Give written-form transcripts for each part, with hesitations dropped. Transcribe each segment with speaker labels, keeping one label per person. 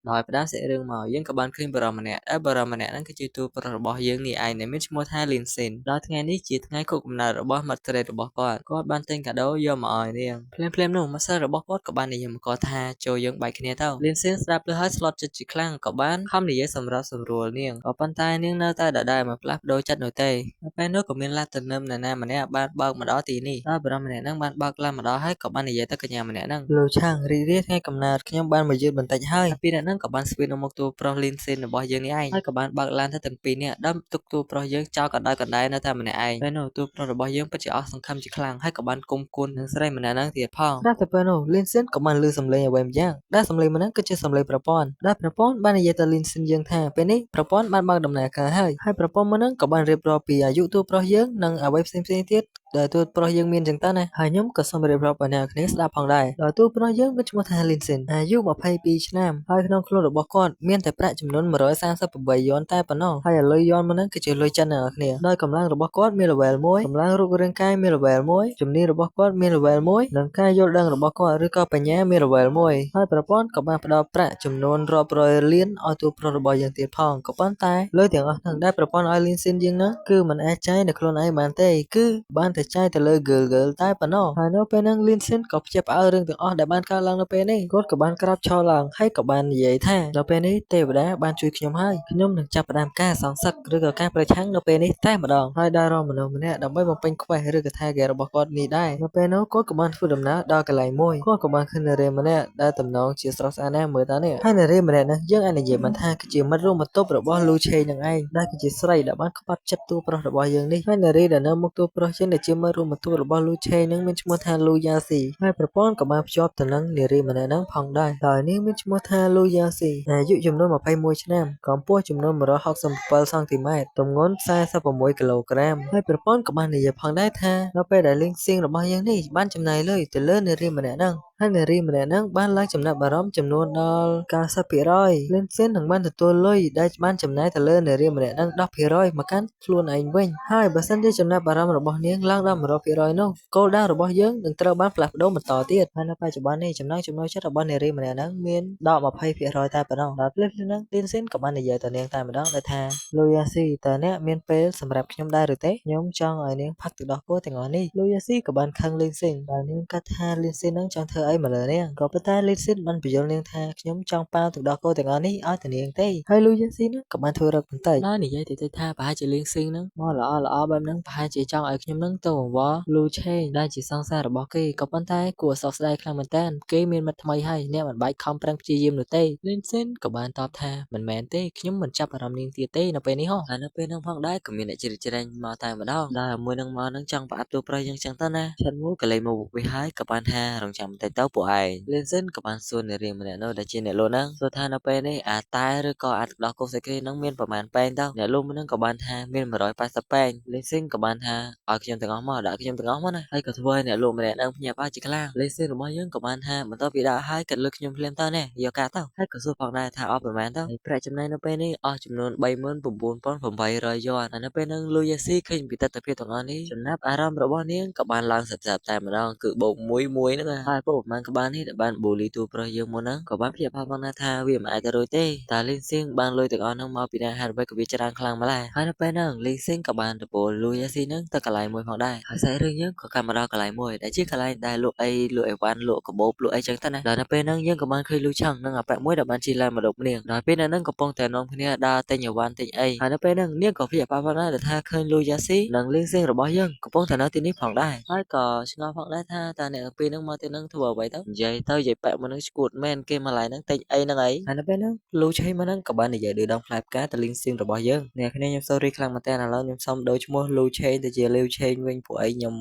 Speaker 1: ដោយផ្ដាំសាច់រឿងមកយើងក៏បានឃើញបរិសម្នាក់ដែលបរិសម្នាក់ហ្នឹងគឺជាតួប្រុសរបស់យើងនេះឯងដែលមានឈ្មោះថា Linsin ដោយថ្ងៃនេះជាថ្ងៃខួបកំណើតរបស់មិត្តស្រីរបស់គាត់បានទិញកាដូយកមកឲ្យនាងភ្លាមៗនោះម្សិលរបស់គាត់ក៏បាននិយាយមកគាត់ថាចូលយើងបែកគ្នាទៅ Linsin ស្ដាប់ឮហើយស្លុតចិត្តជាខ្លាំងក៏បានខំនិយាយសម្រាប់សម្រួលនាងក៏ប៉ុន្តែនាងនៅតែដដែលមិនផ្លាស់ប្ដូរចិត្តនោះទេនៅពេលនោះក៏មានឡានទំនើបនរណាម្នាក់បានបើកមកដល់ទីនេះដោយបរិសម្នាក់ហ្នឹងបានបើកឡានមកដល់ហើយក៏បាននិយាយទៅកញ្ញាម្នាក់ហ្នឹងលោកឆាំងរីករាយថ្ងៃកំណើតខ្ញុំបានមកយឺតបន្តិចហើយពីអ្នកហ្នឹងក៏បានស្វៀននៅមុខតួប្រុស Linsin របស់យើងនេះឯងហើយក៏បានបើកឡានទៅទាំងពីរនាក់ដើមទុកតួប្រុសយើងចោលកណ្ដៅកណ្ដែនៅតែម្នាក់ឯងពេលនោះតួប្រុសរបស់យើងពិតជាអស់សង្ឃឹមជាខ្លាំងហើយក៏បានគុំគួននឹងស្រីម្នាក់ហ្នឹងទៀតផងស្រាប់តែពេលនោះ Linsin ក៏បានឮសំឡេងអ្វីម្យ៉ាងដែលសំឡេងម្នាក់គឺជាសំឡេងប្រព័ន្ធដែលប្រព័ន្ធបាននិយាយទៅ Linsin យើងថាពេលនេះប្រព័ន្ធបានបើកដំណើរការហើយប្រព័ន្ធមុនហ្នឹងក៏បានរៀបរាប់ពីអាយុតួប្រុសយើងនិងអ្វីផ្សេងៗទៀតដែលតួប្រុសយើងមានចឹងទៅណាហើយខ្ញុំក៏សូមរៀបរាប់ឲ្យអ្នកគ្នាស្ដាប់ផងដែរដោយតួប្រុសយើងមានឈ្មោះថា Linsin អាយុ22ឆ្នាំហើយក្នុងខ្លួនរបស់គាត់មានតែប្រាក់ចំនួន138យន់តែប៉ុណ្ណោះហើយលុយយន់មុនហ្នឹងគឺជាលុយចិនអ្នកគ្នាដោយកម្លាំងរបស់គាត់មាន level 1កម្លាំងរូបរាងកាយមាន level 1ជំនាញរបស់គាត់មាន level 1និងការយល់ដឹងរបស់គាត់ឬក៏បញ្ញាមាន level 1ហើយប្រព័ន្ធក៏បានផ្ដល់ប្រាក់ចំនួនរាប់រយលានឲ្យតួប្រុសរបស់យើងទៀតផងក៏ប៉ុន្តែលុយទាំងអស់ហ្នឹងដែលប្រព័ន្ធឲ្យ Linsin យើងហ្នឹងគឺមិនអាចចាយនៅខ្លួនឯងបានទេគឺបានតែចាយទៅលើ girl តែប៉ុណ្ណោះហើយនៅពេលហ្នឹង Linsin ក៏ភ្ជាប់ផ្អើលរឿងទាំងអស់ដែលបានកើតឡើងនៅពេលនេះគាត់ក៏បានក្រោកឈរឡើងហើយក៏បាននិយាយថានៅពេលនេះទេវតាបានជួយខ្ញុំហើយខ្ញុំនឹងចាប់ផ្ដើមការសងសឹកឬក៏ការប្រឆាំងនៅពេលនេះតែម្ដងហើយដែលរកមនុស្សម្នាក់ដើម្បីបំពេញ quest ឬក៏ target របស់គាត់នេះដែរនៅពេលនោះគាត់ក៏បានធ្វើដំណើរដល់កន្លែងមួយគាត់ក៏បានឃើញនារីម្នាក់ដែលតំណងជាស្រស់ស្អាតណាស់មើលតានេះហើយនារីម្នាក់ហ្នឹងយើងអាចនិយាយបានថាគឺជាមិត្តរួមបន្ទប់របស់ Lu Chen នឹងឯងដែលគឺជាស្រីដែលបានខ្វាត់ចិត្តតួប្រុសរបស់យើងនេះហើយនារីដែលនៅមុខតួប្រុសយើងដែលជាមិត្តរួមបន្ទប់របស់ Lu Chen នឹងមានឈ្មោះថា Lu Yasi ហើយប្រព័ន្ធក៏បានភ្ជាប់ទៅនឹងនារីម្នាក់ហ្នឹងផងដែរហើយនាងមានឈ្មោះថា Lu Yasi អាយុចំនួន21ឆ្នាំកម្ពស់ចំនួន167សង់ទីម៉ែត្រទម្ងន់46គីឡូក្រាមហើយប្រព័ន្ធក៏បាននិយាយផងដែរថានៅពេលដែលលេងសៀងរបស់យើងនេះបានចំណាយលុយទៅលើនារីម្នាក់ហ្នឹងហើយនារីម្នាក់ហ្នឹងបានឡើងចំណាប់អារម្មណ៍ចំនួនដល់90%លេនសេននឹងបានទទួលលុយដែលបានចំណាយទៅលើនារីម្នាក់ហ្នឹង10%មកកាន់ខ្លួនឯងវិញហើយបើសិនជាចំណាប់អារម្មណ៍របស់នាងឡើងដល់100%នោះគោលដៅរបស់យើងនឹងត្រូវបានផ្លាស់ប្ដូរបន្តទៀតហើយនៅបច្ចុប្បន្ននេះចំណង់ចំណូលចិត្តរបស់នារីម្នាក់ហ្នឹងមានដល់20%តែប៉ុណ្ណោះដល់ពេលហ្នឹងលេនសេនក៏បាននិយាយទៅនាងតែម្ដងដែលថាលូយ៉ាស៊ីតើអ្នកមានពេលសម្រាប់ខ្ញុំដែរឬទេខ្ញុំចង់ឲ្យនាងផឹកទឹកដោះគោទាំងអស់នេះលូយ៉ាស៊ីក៏បានខឹងលេនសេនដែលនាងគិតថាលេនសេនហ្នឹងចង់ធ្វើអីមកលើនាងក៏ប៉ុន្តែលេនសេនបានបញ្យល់នាងថាខ្ញុំចង់ប៉ាវទឹកដោះគោទាំងអស់នេះឲ្យទៅនាងទេហើយលូយ៉ាស៊ីហ្នឹងក៏បានធ្វើរឹកបន្តិចហើយនិយាយទៅថាប្រហែលជាលេងសេនហ្នឹងមកល្អបែបហ្នឹងប្រហែលជាចង់ឲ្យខ្ញុំហ្នឹងទៅអង្វរលូឆេងដែលជាសង្សាររបស់គេក៏ប៉ុន្តែគួរសោកស្ដាយខ្លាំងមែនតើគេមានមិត្តថ្មីហើយអ្នកមិនបាច់ខំប្រឹងព្យាយាមនោះទេលេនសេនក៏បានតបថាមិនមែនទេខ្ញុំមិនចាប់អារម្មណ៍នាងទៀតទេនៅពេលនេះហ៎ហើយនៅពេលហ្នឹងផងដែរក៏មានអ្នកជ្រៀតជ្រែងមកតែម្ដងដែលមួយនឹងមកនឹងចង់ប្រអាប់ទូប្រៃយ៉ាងចឹងទៅណាឆាត់មូក៏លេងមកពុកវាហើយក៏បានថារងចាំបន្តិចទៅពួកឯងលេនសិនក៏បានសួរនារីម្នាក់នោះដែលជាអ្នកលក់ហ្នឹងសួរថានៅពេលនេះអាតែឬក៏អាទឹកដោះគោសាច់គ្រីហ្នឹងមានប្រមាណពែងទៅអ្នកលក់ហ្នឹងក៏បានថាមាន180ពែងលេនសិនក៏បានថាឲ្យខ្ញុំទាំងអស់មកដាក់ខ្ញុំទាំងអស់មកណាហើយក៏ធ្វើឲ្យអ្នកលក់ម្នាក់ហ្នឹងភ្ញាក់ផ្អើលជាខ្លាំងលេនសិនរបស់យើងក៏បានថាបន្ទាប់ពីដាក់ហើយកាត់លុយខ្ញុំភ្លាមទៅណាយកកាត់ទៅហើយក៏សួរផងដែរថាអស់ប្រមាណទៅហើយប្រាក់ចំណេញនៅពេលនេះអស់ចំនួន39800យន់ហើយនៅពេលហ្នឹងលូយ៉ាស៊ីឃើញពីទស្សនវិជ្ជាទាំងអស់នេះចំណាប់អារម្មណ៍របស់នាងក៏បានឡើងសឹកតែម្ដងគឺបូកមួយហ្នឹងហើយពួកប្រមាណក្បាលនេះដែលបានបូលីតួប្រុសយើងមុនហ្នឹងក៏បានព្យាបាលផងដែរថាវាមិនអាចទៅរួចទេតែលីងសៀងបានលុយទាំងអស់ហ្នឹងមកពីណាហេតុអ្វីក៏វាច្រើនខ្លាំងម្ល៉េះហើយនៅពេលហ្នឹងលីងសៀងក៏បានទៅពោលលូយ៉ាស៊ីហ្នឹងទៅកន្លែងមួយផងដែរហើយសាច់រឿងយើងក៏កាត់មកដល់កន្លែងមួយដែលជាកន្លែងដែលលក់អីវ៉ាន់លក់កាបូបលក់អីចឹងទៅណាដល់នៅពេលហ្នឹងយើងក៏បានឃើញលូឆាំងនិងអាប៉ែមួយដែលបានជិះឡានមកដប់នាងដល់ពេលហ្នឹងកំពុងតែនាំគ្នាដើរទិញអីវ៉ាន់ទិញអីហើយនៅពេលហ្នឹងនាងក៏ព្យាបាលផងដែរថាឃើញលូយ៉ាស៊ីនិងលីងសៀងរបស់យើងកំពុងតែនៅទីនេះផងដែរហើយក៏ឆ្ងល់ផងដែរថាតើអ្នកទាំងពីរហ្នឹងមកទីហ្នឹងធ្វើអ្វីទៅនិយាយទៅយាយប៉ែមួយហ្នឹងឈួតមែនគេមកឡាយហ្នឹងទិញអីហ្នឹងអីហើយនៅពេលហ្នឹងលូឆេមកហ្នឹងក៏បាននិយាយឌឺដងផ្លែផ្កាទៅលីងសៀងរបស់យើងអ្នកគ្នាខ្ញុំ sorry ខ្លាំងមែនតើឥឡូវខ្ញុំសុំដូរឈ្មោះលូឆេទៅជាលាវឆេងវិញព្រោះអីខ្ញុំ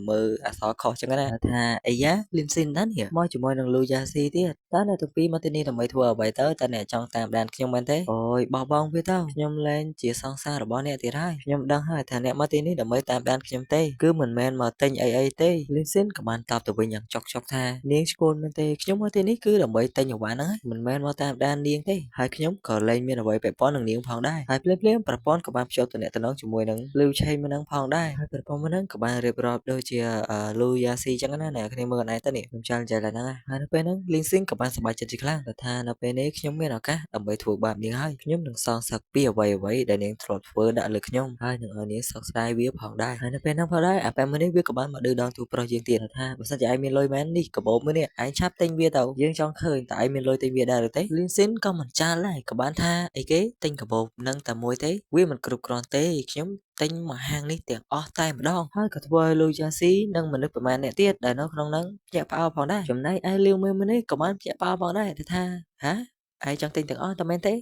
Speaker 1: មើលអក្សរខុសចឹងណាថាអីយ៉ាលីងសៀងដែរនេះមកជាមួយនឹងលូយ៉ាស៊ីទៀតតើអ្នកទាំងពីរមកទីនេះដើម្បីធ្វើអ្វីទៅតើអ្នកចង់តាមដានខ្ញុំមែនទេអូយបោះបង់វាទៅខ្ញុំលែងជាសង្សាររបស់អ្នកទៀតហើយខ្ញុំដឹងហើយថាអ្នកមកទីនេះដើម្បីតាមដានខ្ញុំទេគឺមិនមែនមកទិញអីទេលីងសៀនក៏បានតបទៅវិញយ៉ាងចុកថា នាងឈ្មោះមែនទេខ្ញុំមកទីនេះគឺដើម្បីទិញអីវ៉ាន់ហ្នឹងមិនមែនមកតាមដាននាងទេហើយខ្ញុំក៏លែងមានអ្វីពាក់ព័ន្ធនឹងនាងផងដែរហើយភ្លាមៗប្រព័ន្ធក៏បានភ្ជាប់ទំនាក់ទំនងជាមួយនឹងលូឆេងម្នឹងផងដែរហើយប្រព័ន្ធម្នឹងក៏បានរៀបរាប់ដូចជាលូយ៉ាស៊ីចឹងណាអ្នកគ្នាមើលកន្លែងទៅនេះខ្ញុំចង់និយាយឡើងហ្នឹងហើយនៅពេលហ្នឹងលីងស៊ីងក៏បានសប្បាយចិត្តជាខ្លាំងថានៅពេលនេះខ្ញុំមានឱកាសដើម្បីធ្វើបាបនាងហើយខ្ញុំនឹងសងសឹកពីអ្វីដែលនាងធ្លាប់ធ្វើដាក់លើខ្ញុំហើយនឹងឲ្យនាងសោកស្ដាយវាផងដែរហើយនៅពេលហ្នឹងផងដែរអាប៉ែមនេះវាក៏បានមកឌឺដងទូប្រុសយើងទៀតថាបើសិនជាឯងមានលុយមែននេះកាបូបមួយនេះឯងឆាប់ទិញវាទៅយើងចង់ឃើញតើឯងមានលុយទិញវាដែរឬទេលីងស៊ីនក៏មិនចាល់ដែរក៏បានថាអីគេទិញកាបូបនឹងតែមួយទេវាមិនគ្រប់គ្រាន់ទេខ្ញុំទិញមកហាងនេះទាំងអស់តែម្ដងហើយក៏ធ្វើឲ្យលូយ៉ាស៊ីនិងមនុស្សប្រមាណអ្នកទៀតដែលនៅក្នុងហ្នឹងភ្ញាក់ផ្អើលផងដែរចំណែកឯលាវមើលនេះក៏បានភ្ញាក់ផ្អើលផងដែរថាហ៎ឯងចង់ទិញទាំងអស់តែមែនទេ